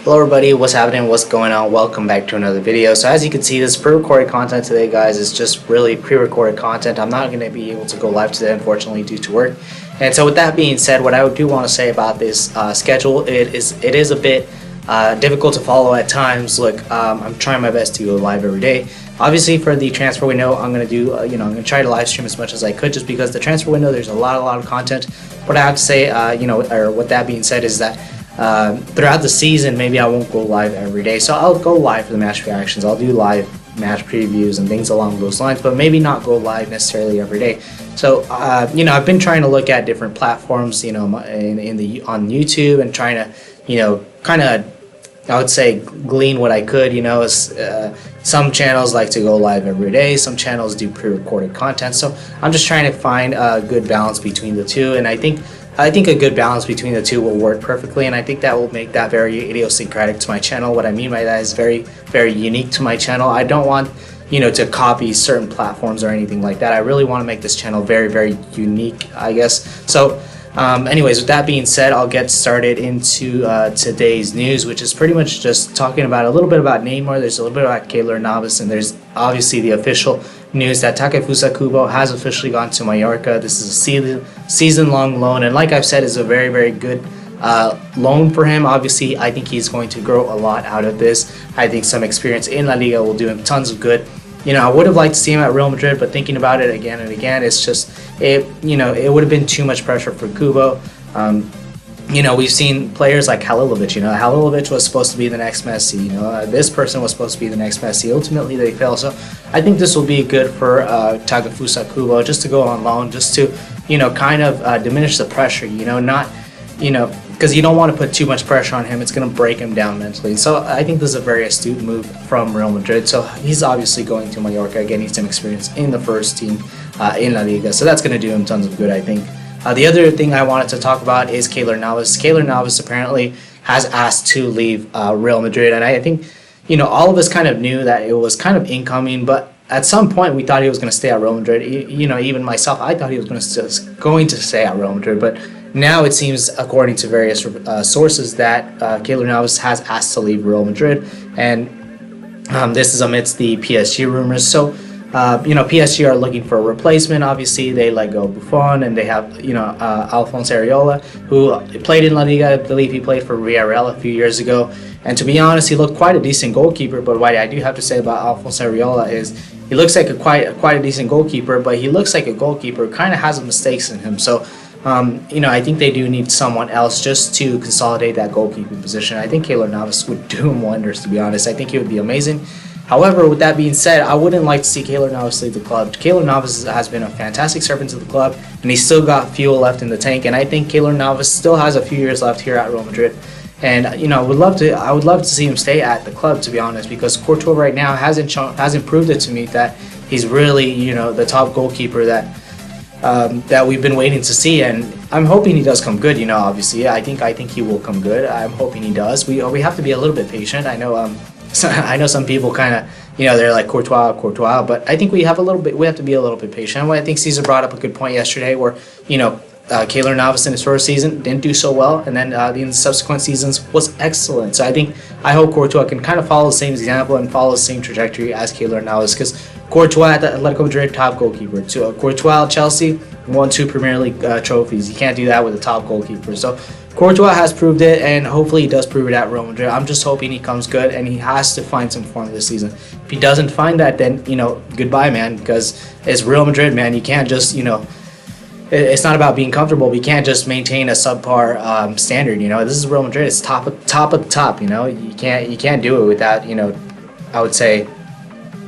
Hello everybody, what's happening, what's going on? Welcome back to another video. So as you can see, this pre-recorded content today, guys, is just really pre-recorded content. I'm not going to be able to go live today, unfortunately, due to work. And so with that being said, what I do want to say about this schedule, it is a bit difficult to follow at times. Look, I'm trying my best to go live every day. Obviously, for the transfer window, I'm going to do, I'm going to try to live stream as much as I could, just because the transfer window, there's a lot of content. What I have to say, or with that being said, is that throughout the season, maybe I won't go live every day. So I'll go live for the match reactions. I'll do live match previews and things along those lines, but maybe not go live necessarily every day. So, I've been trying to look at different platforms, on YouTube, and trying to, kind of, I would say, glean what I could. Some channels like to go live every day. Some channels do pre-recorded content. So I'm just trying to find a good balance between the two, and I think a good balance between the two will work perfectly, and I think that will make that very idiosyncratic to my channel. What I mean by that is very, very unique to my channel. I don't want, to copy certain platforms or anything like that. I really want to make this channel very, very unique, I guess. So, anyways, with that being said, I'll get started into today's news, which is pretty much just talking about a little bit about Neymar. There's a little bit about Keylor Navas, and there's obviously the official news that Takefusa Kubo has officially gone to Mallorca. This is a season-long loan, and like I've said, is a very, very good loan for him. Obviously, I think he's going to grow a lot out of this. I think some experience in La Liga will do him tons of good. I would have liked to see him at Real Madrid, but thinking about it again and again, it's just, it would have been too much pressure for Kubo. We've seen players like Halilovic. Halilovic was supposed to be the next Messi. This person was supposed to be the next Messi. Ultimately, they failed. So I think this will be good for Takefusa Kubo, just to go on loan, just to, kind of diminish the pressure, because you don't want to put too much pressure on him. It's going to break him down mentally. So I think this is a very astute move from Real Madrid. So he's obviously going to Mallorca, getting some experience in the first team in La Liga. So that's going to do him tons of good, I think. The other thing I wanted to talk about is Keylor Navas. Keylor Navas apparently has asked to leave Real Madrid, and I think, all of us kind of knew that it was kind of incoming, but at some point we thought he was going to stay at Real Madrid. Even myself, I thought he was going to stay at Real Madrid, but now it seems, according to various sources, that Keylor Navas has asked to leave Real Madrid, and this is amidst the PSG rumors. So, PSG are looking for a replacement. Obviously, they let go Buffon, and they have, Alphonse Areola, who played in La Liga. I believe he played for Real a few years ago. And to be honest, he looked quite a decent goalkeeper. But what I do have to say about Alphonse Areola is he looks like quite a decent goalkeeper, but he looks like a goalkeeper kind of has mistakes in him. So, I think they do need someone else just to consolidate that goalkeeping position. I think Keylor Navas would do him wonders, to be honest. I think he would be amazing. However, with that being said, I wouldn't like to see Keylor Navas leave the club. Keylor Navas has been a fantastic servant to the club, and he's still got fuel left in the tank. And I think Keylor Navas still has a few years left here at Real Madrid. And I would love to see him stay at the club, to be honest, because Courtois right now hasn't proved it to me that he's really the top goalkeeper that we've been waiting to see. And I'm hoping he does come good. Obviously, I think he will come good. I'm hoping he does. We have to be a little bit patient. I know. So I know some people kind of, they're like Courtois, but I think we have to be a little bit patient. I think Caesar brought up a good point yesterday where, Keylor Navas in his first season didn't do so well, and then in subsequent seasons was excellent. So I hope Courtois can kind of follow the same example and follow the same trajectory as Keylor Navas, because Courtois at the Atletico Madrid, top goalkeeper. Courtois at Chelsea won 2 Premier League trophies. You can't do that with a top goalkeeper. So Courtois has proved it, and hopefully he does prove it at Real Madrid. I'm just hoping he comes good, and he has to find some form this season. If he doesn't find that, then, goodbye, man, because it's Real Madrid, man. You can't just, it's not about being comfortable, but you can't just maintain a subpar standard. This is Real Madrid. It's top of the top. You can't do it without, I would say,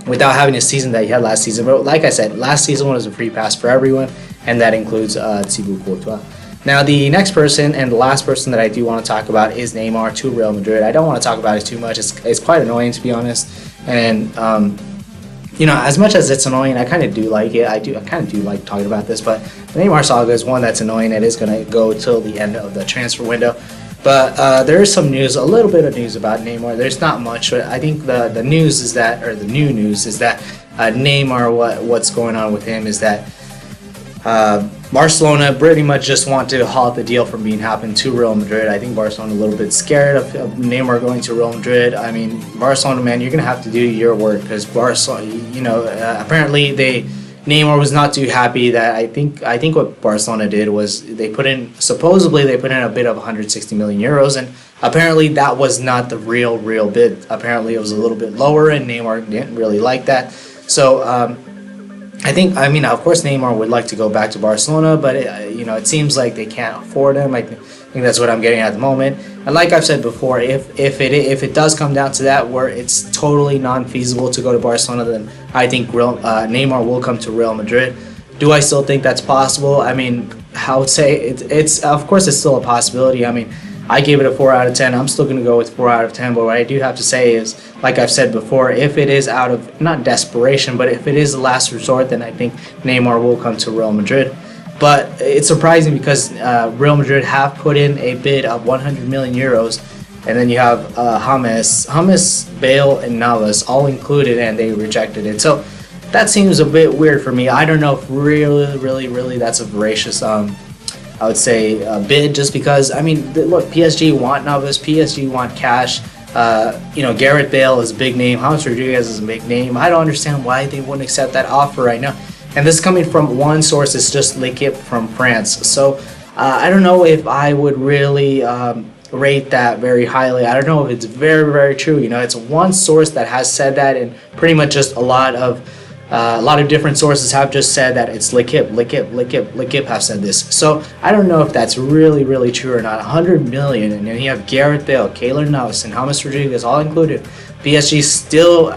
without having a season that you had last season. But like I said, last season was a free pass for everyone, and that includes Thibaut Courtois. Now, the next person and the last person that I do want to talk about is Neymar to Real Madrid. I don't want to talk about it too much. It's quite annoying, to be honest. And as much as it's annoying, I kind of do like it. I kind of do like talking about this. But the Neymar saga is one that's annoying. It is going to go till the end of the transfer window. But there is some news, a little bit of news about Neymar. There's not much, but I think the news is that, or the new news is that Neymar, what's going on with him is that Barcelona pretty much just want to halt the deal from being happened to Real Madrid. I think Barcelona a little bit scared of Neymar going to Real Madrid. I mean, Barcelona, man, you're gonna have to do your work because Barcelona, apparently Neymar was not too happy that I think what Barcelona did was supposedly they put in a bid of 160 million euros, and apparently that was not the real bid. Apparently it was a little bit lower, and Neymar didn't really like that. So I mean, of course Neymar would like to go back to Barcelona, but it seems like they can't afford him. I think that's what I'm getting at the moment. And like I've said before, if it does come down to that, where it's totally non-feasible to go to Barcelona, then I think Neymar will come to Real Madrid. Do I still think that's possible? I mean, I would say it's of course it's still a possibility. I mean, I gave it a 4 out of 10. I'm still going to go with 4 out of 10. But what I do have to say is, like I've said before, if it is out of, not desperation, but if it is the last resort, then I think Neymar will come to Real Madrid. But it's surprising because Real Madrid have put in a bid of 100 million euros. And then you have James, Bale, and Navas all included, and they rejected it. So that seems a bit weird for me. I don't know if really that's a voracious I would say bid, just because I mean look, PSG want Navas, PSG want cash. Gareth Bale is a big name, James Rodriguez is a big name. I don't understand why they wouldn't accept that offer right now. And this is coming from one source, it's just L'Equipe from France. So I don't know if I would really rate that very highly. I don't know if it's very true. It's one source that has said that, and pretty much just a lot of different sources have just said that it's L'Equipe have said this. So I don't know if that's really true or not. 100 million, and then you have Gareth Bale, Keylor Navas, and James Rodriguez all included. PSG still,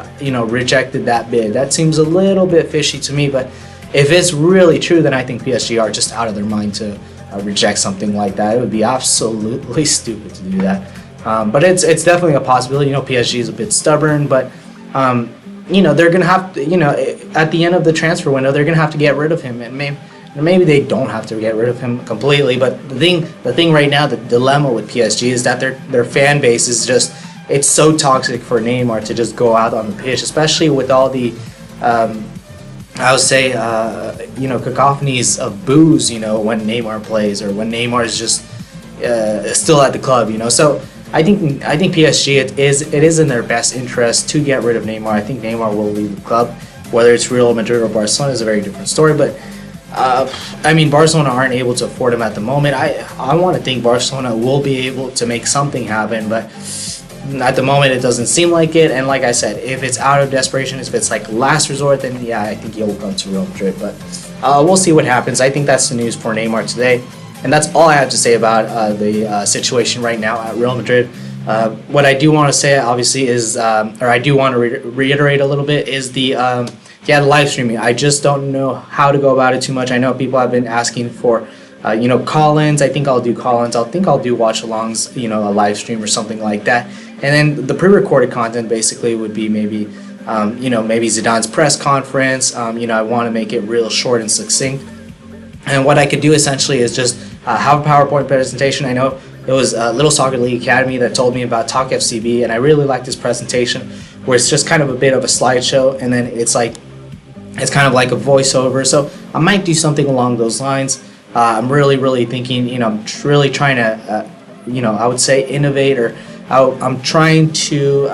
rejected that bid. That seems a little bit fishy to me. But if it's really true, then I think PSG are just out of their mind to reject something like that. It would be absolutely stupid to do that. But it's definitely a possibility. PSG is a bit stubborn, but they're gonna have to, at the end of the transfer window, they're gonna have to get rid of him, and maybe they don't have to get rid of him completely. But the thing right now, the dilemma with PSG is that their fan base is just, it's so toxic for Neymar to just go out on the pitch, especially with all the I would say cacophonies of boos, when Neymar plays, or when Neymar is just still at the club, So I think PSG, it is in their best interest to get rid of Neymar. I think Neymar will leave the club. Whether it's Real Madrid or Barcelona is a very different story. But I mean, Barcelona aren't able to afford him at the moment. I want to think Barcelona will be able to make something happen, but at the moment it doesn't seem like it. And like I said, if it's out of desperation, if it's like last resort, then yeah, I think he'll come to Real Madrid. But we'll see what happens. I think that's the news for Neymar today. And that's all I have to say about the situation right now at Real Madrid. What I do want to say, obviously, is, or I do want to reiterate a little bit, is the live streaming. I just don't know how to go about it too much. I know people have been asking for, call-ins. I think I'll do call-ins. I'll do watch-alongs, a live stream or something like that. And then the pre-recorded content basically would be maybe, maybe Zidane's press conference. I want to make it real short and succinct. And what I could do essentially is just have a PowerPoint presentation. I know it was Little Soccer League Academy that told me about Talk FCB, and I really like this presentation where it's just kind of a bit of a slideshow, and then it's kind of like a voiceover. So I might do something along those lines. I'm really thinking, I'm really trying to, I would say innovate, or I'm trying to,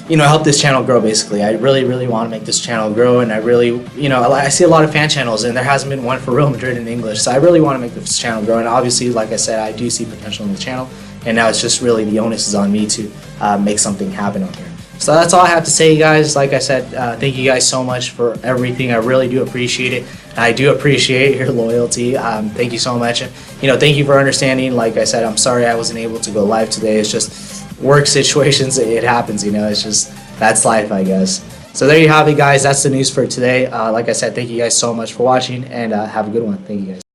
help this channel grow. Basically, I really want to make this channel grow, and I really, I see a lot of fan channels, and there hasn't been one for Real Madrid in English. So I really want to make this channel grow, and obviously, like I said, I do see potential in the channel, and now it's just really the onus is on me to make something happen on here. So that's all I have to say, guys. Like I said, thank you guys so much for everything. I really do appreciate it. I do appreciate your loyalty. Thank you so much. Thank you for understanding. Like I said, I'm sorry I wasn't able to go live today. It's just work situations. It happens, It's just, that's life, I guess. So there you have it, guys. That's the news for today. Like I said, thank you guys so much for watching, and have a good one. Thank you, guys.